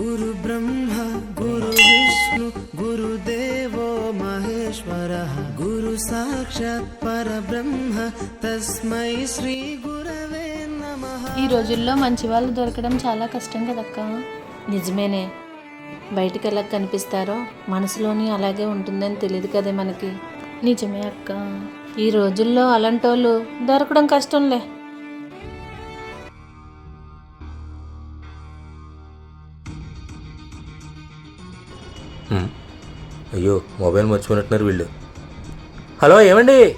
గురు బ్రహ్మ గురు విష్ణు గురుదేవో మహేశ్వర గురు సాక్షాత్ పరబ్రహ్మ తస్మై శ్రీ గురవే నమః. ఈ రోజుల్లో మంచి వాళ్ళు దొరకడం చాలా కష్టం కదక్క. నిజమేనే, బయటికి ఎలా కనిపిస్తారో మనసులోని అలాగే ఉంటుందని తెలియదు కదే మనకి. నిజమే అక్క. ఈ రోజుల్లో అలాంటోళ్ళు దొరకడం కష్టంలే. అయ్యో, మొబైల్ మర్చిపోయినట్టున్నారు వీళ్ళు. హలో, ఏమండి?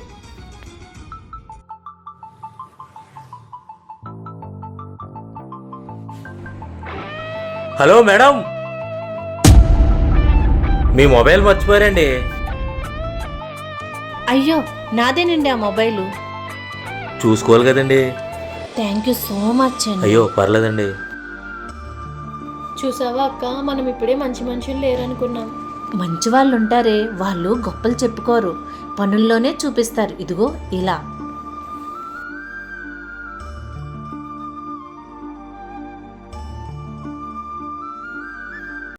హలో మేడం, మీ మొబైల్ మర్చిపోయారండి. అయ్యో, నాదేనండి ఆ మొబైలు. చూసుకోవాలి కదండి. థ్యాంక్ యూ సో మచ్ అండి. అయ్యో, పర్లేదండి. చూసావా అక్క, మనం ఇప్పుడే మంచి మనుషులు లేరనుకున్నాం. మంచి వాళ్ళు ఉంటారే, వాళ్ళు గొప్పలు చెప్పుకోరు, పనుల్లోనే చూపిస్తారు. ఇదిగో ఇలా.